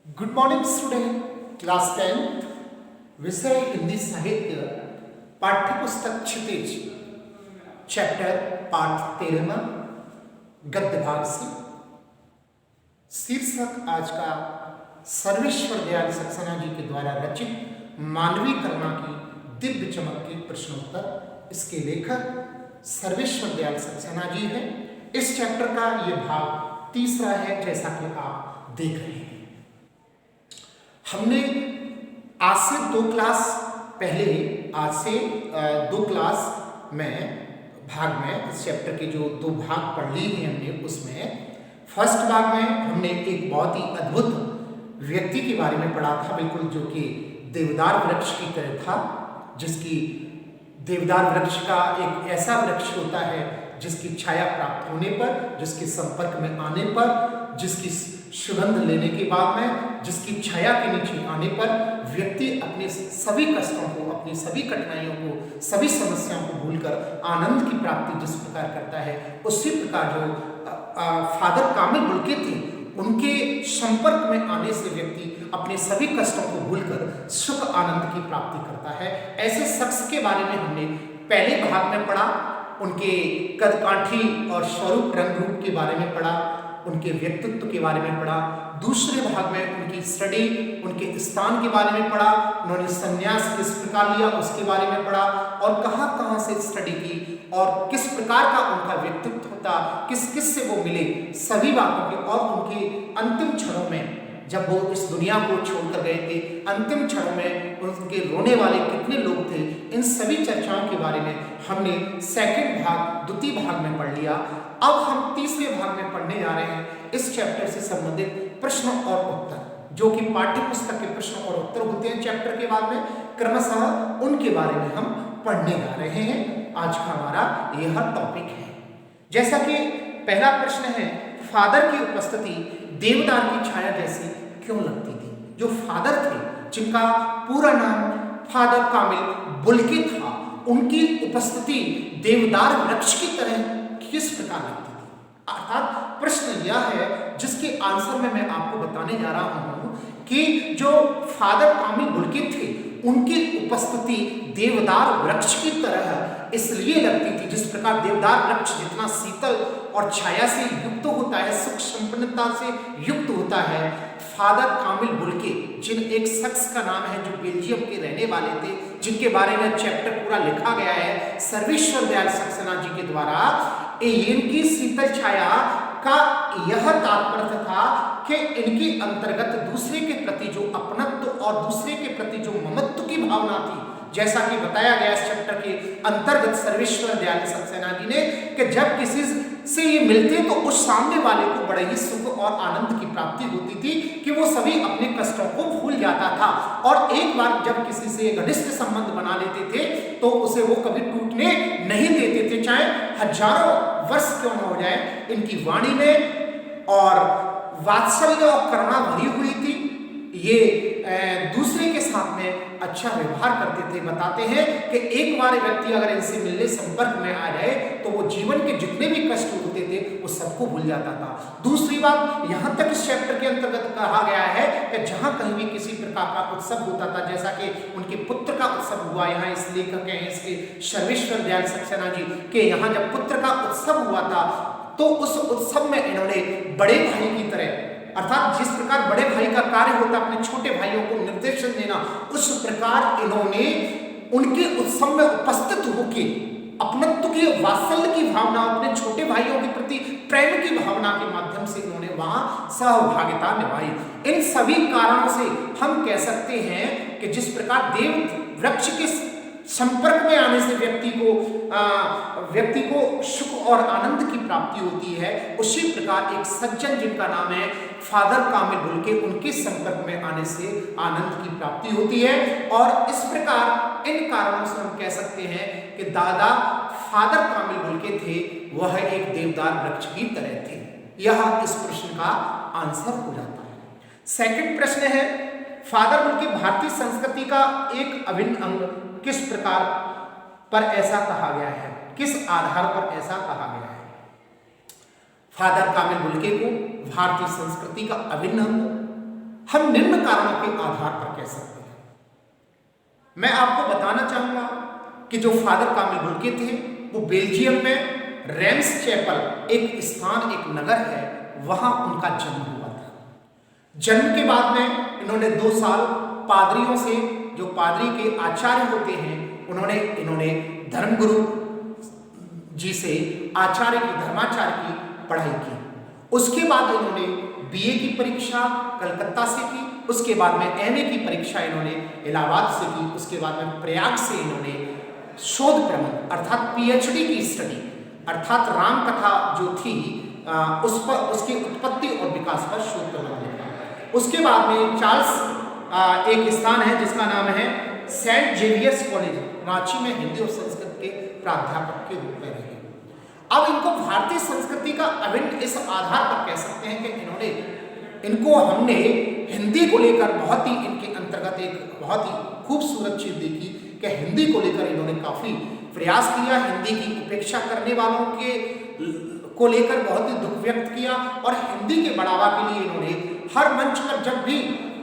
Good morning student, class 10 विषय हिंदी साहित्य पाठ्य पुस्तक क्षितिज चैप्टर पाठ 13 गद्य भाग से शीर्षक आज का सर्वेश्वर दयाल सक्सेना जी के द्वारा रचित मानवीय करुणा की दिव्य चमक के प्रश्नोत्तर। इसके लेखक सर्वेश्वर दयाल सक्सेना जी हैं। इस चैप्टर का यह भाग तीसरा है, जैसा कि आप देख रहे हैं। हमने आज से दो क्लास में भाग में इस चैप्टर के जो दो भाग पढ़ लिए हैं हमने, उसमें फर्स्ट भाग में हमने एक बहुत ही अद्भुत व्यक्ति के बारे में पढ़ा था, बिल्कुल जो कि देवदार वृक्ष की तरह था, जिसकी देवदार वृक्ष का एक ऐसा वृक्ष होता है जिसकी छाया प्राप्त होने पर, जिसके संपर्क में आने पर, जिसकी सुगंध लेने के बाद में, जिसकी छाया के नीचे आने पर व्यक्ति अपने सभी कष्टों को, अपनी सभी कठिनाइयों को, सभी समस्याओं को भूलकर आनंद की प्राप्ति जिस प्रकार करता है, उसी प्रकार जो फादर कामिल बुल्के थे, उनके संपर्क में आने से व्यक्ति अपने सभी कष्टों को भूलकर सुख आनंद की प्राप्ति करता है। ऐसे शख्स के बारे में हमने पहले भाग में पढ़ा, उनके कदकाठी और स्वरूप रंग रूप के बारे में पढ़ा, उनके व्यक्तित्व के बारे में पढ़ा। दूसरे भाग में उनकी स्टडी, उनके स्थान के बारे में पढ़ा, उन्होंने संन्यास किस प्रकार लिया उसके बारे में पढ़ा, और कहाँ से स्टडी की और किस प्रकार का उनका व्यक्तित्व था, किस से वो मिले, सभी बातों के, और उनके अंतिम क्षणों में जब वो इस दुनिया को छोड़कर गए थे, अंतिम क्षणों में उनके रोने वाले कितने लोग थे, इन सभी चर्चाओं के बारे में हमने द्वितीय भाग में पढ़ लिया। अब हम तीसरे भाग में पढ़ने जा रहे हैं इस चैप्टर से संबंधित प्रश्न और उत्तर, जो कि पाठ्य पुस्तक के प्रश्न और उत्तर होते हैं चैप्टर के बाद में, क्रमशः उनके बारे में हम पढ़ने जा रहे हैं। आज का हमारा यह टॉपिक है। जैसा कि पहला प्रश्न है, फादर की उपस्थिति देवदार की छाया जैसी क्यों लगती थी? जो फादर थे, जिनका पूरा नाम फादर कामिल बुल्के था, उनकी उपस्थिति देवदार वृक्ष की तरह किस प्रकार लगती थी? अर्थात प्रश्न यह है जिसके आंसर में मैं आपको बताने जा रहा हूं कि जो फादर कामिल बुल्के थे, उनकी उपस्थिति देवदार वृक्ष की तरह इसलिए लगती थी, जिस प्रकार देवदार वृक्ष जितना शीतल और छाया से युक्त होता है, सुख संपन्नता से युक्त होता है, फादर कामिल बुल्के, जिन एक शख्स का नाम है जो बेल्जियम के रहने वाले थे, जिनके बारे में चैप्टर पूरा लिखा गया है सर्वेश्वर दयाल सक्सेना जी के द्वारा, इनकी शीतल छाया का यह तात्पर्य था कि इनके अंतर्गत दूसरे के प्रति जो अपनत्व और दूसरे के प्रति जो ममत्व की भावना थी, जैसा कि बताया गया इस चैप्टर के अंतर्गत सर्वेश्वर दयाल सक्सेना जी ने, कि जब किसी से ये मिलते तो उस सामने वाले को बड़े ही सुख और आनंद की प्राप्ति होती थी कि वो सभी अपने कष्टों को भूल जाता था, और एक बार जब किसी से घनिष्ठ संबंध बना लेते थे तो उसे वो कभी टूटने नहीं देते थे, चाहे हजारों वर्ष क्यों न हो जाए। इनकी वाणी में और वात्सल्य और करुणा भरी हुई थी। ये दूसरे के साथ में अच्छा व्यवहार करते थे। बताते हैं कि एक बार व्यक्ति अगर इनसे मिलने संपर्क में आ जाए तो वो जीवन के जितने भी कष्ट होते थे वो सबको भूल जाता था। दूसरी बात, यहाँ तक इस चैप्टर के अंतर्गत कहा गया है कि जहाँ कहीं भी किसी प्रकार का उत्सव होता था, जैसा कि उनके पुत्र का उत्सव हुआ, यहाँ इस लेखक हैं इसके सर्वेश्वर दयाल सक्सेना जी के, यहाँ जब पुत्र का उत्सव हुआ था तो उस उत्सव में इन्होंने बड़े भाई की तरह, अर्थात जिस प्रकार बड़े भाई का कार्य होता है अपने छोटे भाइयों को निर्देशन देना, उस प्रकार इन्होंने उनके उत्सव में उपस्थित होकर अपनत्व की, वात्सल्य की भावना, अपने छोटे भाइयों के प्रति प्रेम की भावना के माध्यम से इन्होंने वहां सहभागिता निभाई। इन सभी कारणों से हम कह सकते हैं कि जिस प्रकार देव वृक्ष के संपर्क में आने से व्यक्ति को सुख और आनंद की प्राप्ति होती है, उसी प्रकार एक सज्जन जिनका नाम है फादर कामिल बुल्के, उनके संपर्क में आने से आनंद की प्राप्ति होती है। और इस प्रकार इन कारणों से हम कह सकते हैं कि दादा फादर कामिल बुल्के थे, वह एक देवदार वृक्ष की तरह थे। यह इस प्रश्न का आंसर हो जाता है। सेकंड प्रश्न है, फादर बुल्के भारतीय संस्कृति का एक अभिन्न अंग किस प्रकार पर ऐसा कहा गया है, किस आधार पर ऐसा कहा गया है? फादर कामिल बुल्के को भारतीय संस्कृति का अभिन्न अंग हम निम्न कारणों के आधार पर कह सकते हैं। मैं आपको बताना चाहूंगा कि जो फादर कामिल बुल्के थे वो बेल्जियम में रेम्स चैपल एक स्थान, एक नगर है, वहां उनका जन्म हुआ था। जन्म के बाद में इन्होंने 2 साल पादरियों से, जो पादरी के आचार्य होते हैं, इन्होंने धर्मगुरु जी से आचार्य की, धर्माचार्य की पढ़ाई की। उसके बाद इन्होंने बीए की परीक्षा कलकत्ता से की। उसके बाद में एमए की परीक्षा इन्होंने इलाहाबाद से की। उसके बाद में प्रयाग से इन्होंने शोध प्रबंध अर्थात पीएचडी की स्टडी, अर्थात राम कथा जो थी उस पर, उसकी उत्पत्ति और विकास पर शोध प्रबंध लिखा। उसके बाद में चार्ल्स एक स्थान है जिसका नाम है सेंट जेवियर्स कॉलेज, रांची में हिंदी और संस्कृत के प्राध्यापक के रूप में रहे। अब इनको भारतीय संस्कृति का अभिन्न इस आधार पर कह सकते हैं कि इनको हमने हिंदी को लेकर बहुत ही, इनके अंतर्गत एक बहुत ही खूबसूरत चीज देखी कि हिंदी को लेकर इन्होंने काफी प्रयास किया। हिंदी की उपेक्षा करने वालों को लेकर बहुत ही दुख व्यक्त किया और हिंदी के बढ़ावा के लिए इन्होंने हर मंच पर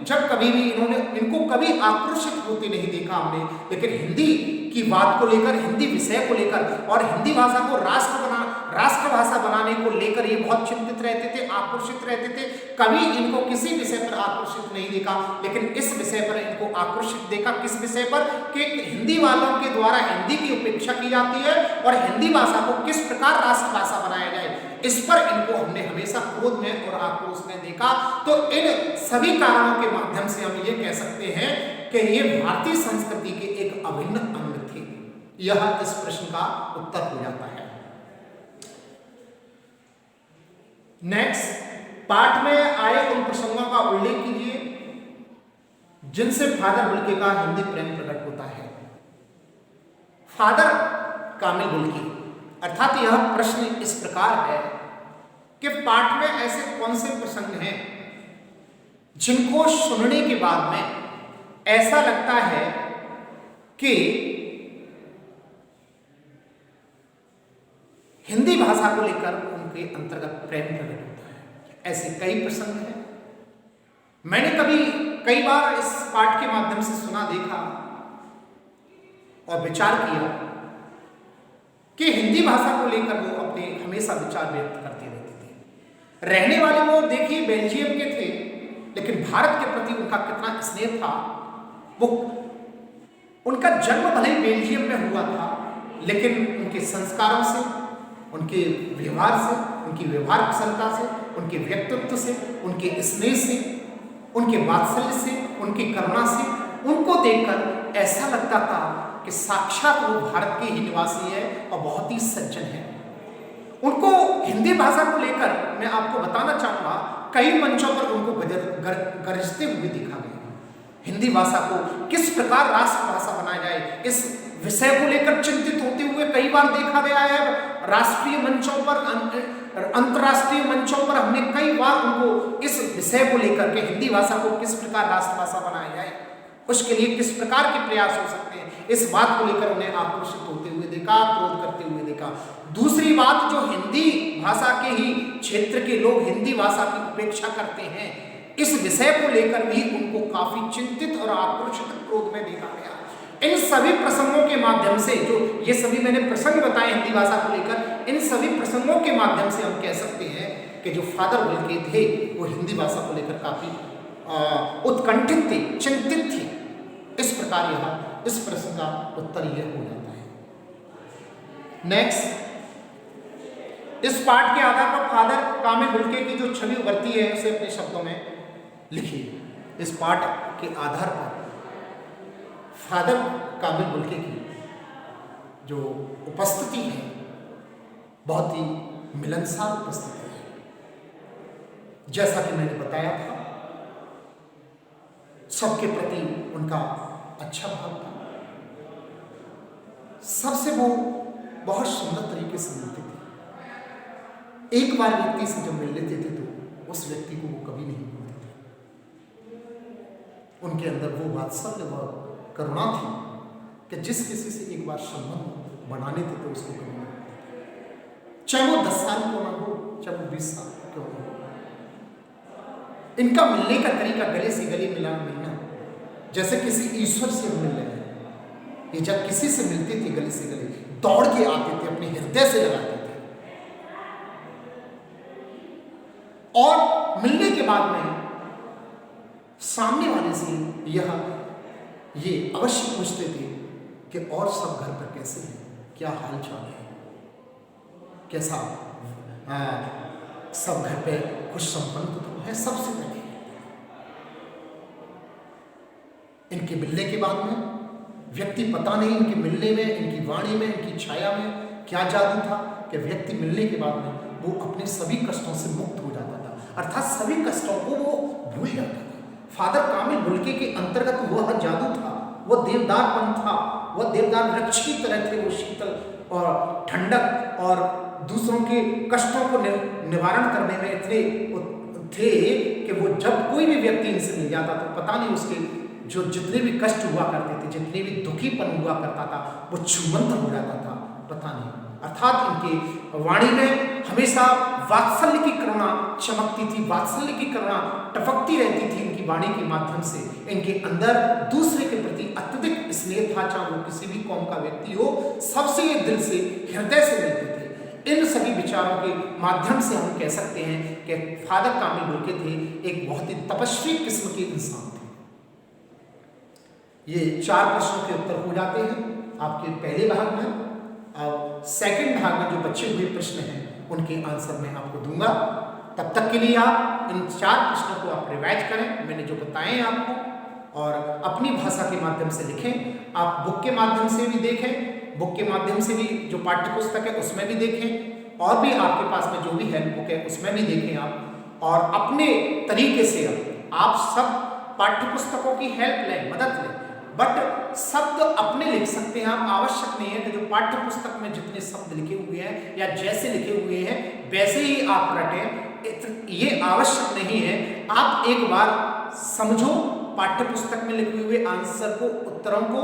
जब कभी भी इनको कभी आक्रोशित होते नहीं देखा हमने, लेकिन हिंदी की बात को लेकर, हिंदी विषय को लेकर और हिंदी भाषा को राष्ट्रभाषा बनाने को लेकर ये बहुत चिंतित रहते थे, आक्रोशित रहते थे। कभी इनको किसी विषय पर आक्रोशित नहीं देखा, लेकिन इस विषय पर इनको आक्रोशित देखा। किस विषय पर? कि हिंदी वालों के द्वारा हिंदी की उपेक्षा की जाती है और हिंदी भाषा को किस प्रकार राष्ट्रभाषा बनाया जाए, इस पर इनको हमने हमेशा क्रोध में और आक्रोश में देखा। तो इन सभी कारणों के माध्यम से हम ये कह सकते हैं कि ये भारतीय संस्कृति के एक अभिन्न अंग थे। यह इस प्रश्न का उत्तर हो जाता है। नेक्स्ट पाठ में आए उन प्रसंगों का उल्लेख कीजिए जिनसे फादर बुल्के का हिंदी प्रेम प्रकट होता है। फादर कामिल बुल्के, अर्थात यह प्रश्न इस प्रकार है कि पाठ में ऐसे कौन से प्रसंग हैं जिनको सुनने के बाद में ऐसा लगता है कि हिंदी भाषा को लेकर उनके अंतर्गत प्रेम प्रकट होता है। ऐसे कई प्रसंग हैं। मैंने कई बार इस पाठ के माध्यम से सुना, देखा और विचार किया कि हिंदी भाषा को लेकर वो अपने हमेशा विचार व्यक्त करते रहते थे। रहने वाले वो देखिए बेल्जियम के थे, लेकिन भारत के प्रति उनका कितना स्नेह था। वो उनका जन्म भले ही बेल्जियम में हुआ था, लेकिन उनके संस्कारों से, उनके व्यवहार से, उनकी व्यवहार कुशलता से, उनके व्यक्तित्व से, उनके स्नेह से, उनके वात्सल्य से, उनकी करुणा से, उनको देखकर ऐसा लगता था कि साक्षात वो भारत के ही निवासी है और बहुत ही सज्जन है। उनको हिंदी भाषा को लेकर मैं आपको बताना चाहूंगा, कई मंचों पर उनको गरजते हुए देखा गया। हिंदी भाषा को किस प्रकार राष्ट्रभाषा बनाया जाए, इस विषय को लेकर चिंतित होते हुए कई बार देखा गया है। राष्ट्रीय मंचों पर, अंतर्राष्ट्रीय मंचों पर हमने कई बार उनको इस विषय को लेकर के हिंदी भाषा को किस प्रकार राष्ट्रभाषा बनाया जाए, उसके लिए किस प्रकार के प्रयास हो सकते हैं, इस बात को लेकर उन्हें आक्रोशित होते हुए देखा, क्रोध करते हुए देखा। दूसरी बात, जो हिंदी भाषा के ही क्षेत्र के लोग हिंदी भाषा की उपेक्षा करते हैं, इस विषय को लेकर भी उनको काफी चिंतित और आक्रोशित क्रोध में देखा गया। इन सभी प्रसंगों के माध्यम से, जो ये सभी मैंने प्रसंग बताए हिंदी भाषा को लेकर, इन सभी प्रसंगों के माध्यम से हम कह सकते हैं कि जो फादर बुल्के थे वो हिंदी भाषा को लेकर काफी उत्कंठित थे, चिंतित थे। इस प्रकार यह इस प्रश्न का उत्तर यह हो जाता है। नेक्स्ट, इस पाठ के आधार पर फादर कामिल बुल्के की जो छवि उभरती है उसे अपने शब्दों में लिखिए। इस पाठ के आधार पर फादर कामिल बुल्के की जो उपस्थिति है बहुत ही मिलनसार उपस्थिति है। जैसा कि मैंने बताया था, सबके प्रति उनका अच्छा भाव था, सबसे वो बहुत सुंदर तरीके से मिलते थे। एक बार व्यक्ति से जब मिल लेते थे तो उस व्यक्ति को वो कभी नहीं भूलते थे। उनके अंदर वो वात्सल्य व करुणा थी कि जिस किसी से एक बार संबंध बना लेते थे उसको कभी नहीं भूलते थे, चाहे वो 10 साल क्यों ना हो, चाहे वो 20 साल क्यों ना हो। इनका मिलने का तरीका गले से गले मिलना, जैसे किसी ईश्वर से हम मिल रहे हैं। ये जब किसी से मिलते थे गले से गले, दौड़ के आते थे, अपने हृदय से लगाते थे, और मिलने के बाद में सामने वाले से ये अवश्य पूछते थे कि और सब घर पर कैसे हैं, क्या हाल चाल है, कैसा सब घर पे कुछ संपन्न तो है। सबसे पहले इनके मिलने के बाद में व्यक्ति, पता नहीं इनके मिलने में, इनकी वाणी में, इनकी छाया में क्या जादू था कि व्यक्ति मिलने के बाद में वो अपने सभी कष्टों से मुक्त हो जाता था, अर्थात सभी कष्टों को वो भूल जाता था। फादर कामिल बुल्के के अंतर्गत वह जादू था, वह देवदारपन था, वह देवदार वृक्ष की तरह थे। वो शीतल और ठंडक और दूसरों के कष्टों को निवारण करने में इतने थे कि वो जब कोई भी व्यक्ति इनसे मिल जाता तो पता नहीं उसके जो जितने भी कष्ट हुआ करते थे, जितने भी दुखीपन हुआ करता था, वो छूमंतर हो जाता था, पता नहीं। अर्थात इनकी वाणी में हमेशा वात्सल्य की करुणा चमकती थी, वात्सल्य की करुणा टपकती रहती थी इनकी वाणी के माध्यम से। इनके अंदर दूसरे के प्रति अत्यधिक स्नेह था, चाहे वो किसी भी कौम का व्यक्ति हो, सबसे ये दिल से, हृदय से मिलते थे। इन सभी विचारों के माध्यम से हम कह सकते हैं कि फादर कामिल बुल्के थे एक बहुत ही तपस्वी किस्म के इंसान थे। ये 4 प्रश्नों के उत्तर हो जाते हैं आपके पहले भाग में। अब सेकंड भाग में जो बचे हुए प्रश्न हैं उनके आंसर मैं आपको दूंगा। तब तक के लिए आप इन 4 प्रश्नों को आप रिवाइज करें, मैंने जो बताए हैं आपको, और अपनी भाषा के माध्यम से लिखें। आप बुक के माध्यम से भी देखें, बुक के माध्यम से भी जो पाठ्य पुस्तक है उसमें भी देखें, और भी आपके पास में जो भी हेल्प बुक है उसमें भी देखें आप, और अपने तरीके से आप सब पाठ्य पुस्तकों की हेल्प लें, मदद लें, बट शब्द अपने लिख सकते हैं आप। आवश्यक नहीं है कि जो पाठ्य पुस्तक में जितने शब्द लिखे हुए हैं या जैसे लिखे हुए हैं वैसे ही आप रटें, ये आवश्यक नहीं है। आप एक बार समझो पाठ्य पुस्तक में लिखे हुए आंसर को, उत्तरों को,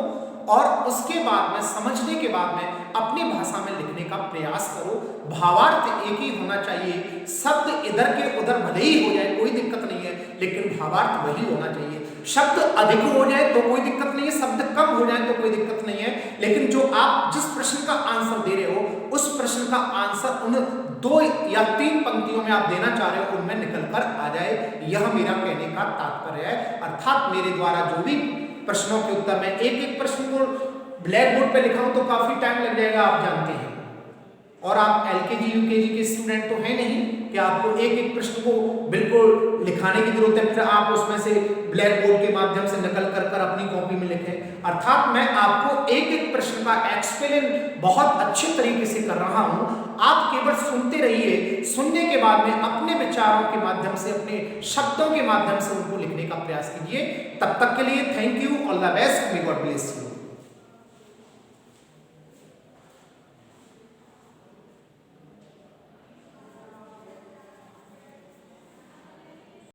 और उसके बाद में समझने के बाद में अपनी भाषा में लिखने का प्रयास करो। भावार्थ एक ही होना चाहिए, शब्द इधर के उधर भले ही हो जाए कोई दिक्कत नहीं है, लेकिन भावार्थ वही होना चाहिए। शब्द अधिक हो जाए तो कोई दिक्कत नहीं है, शब्द कम हो जाए तो कोई दिक्कत नहीं है, लेकिन जो आप जिस प्रश्न का आंसर दे रहे हो उस प्रश्न का आंसर उन 2 या 3 पंक्तियों में आप देना चाह रहे हो उनमें निकल कर आ जाए। यह मेरा कहने का तात्पर्य है। अर्थात मेरे द्वारा जो भी प्रश्नों के उत्तर में एक प्रश्न को ब्लैक बोर्ड पे लिखाऊं तो काफी टाइम लग जाएगा, आप जानते हैं, और आप एलकेजी यूकेजी के स्टूडेंट तो हैं नहीं कि आपको एक प्रश्न को बिल्कुल लिखाने की जरूरत है, फिर आप उसमें से ब्लैक बोर्ड के माध्यम से नकल कर अपनी कॉपी में लिखें। अर्थात मैं आपको एक प्रश्न का एक्सप्लेन बहुत अच्छे तरीके से कर रहा हूं, आप केवल सुनते रहिए। सुनने के बाद में अपने विचारों के माध्यम से, अपने शब्दों के माध्यम से उनको लिखने का प्रयास कीजिए। तब तक के लिए thank you, all the best, may God bless you.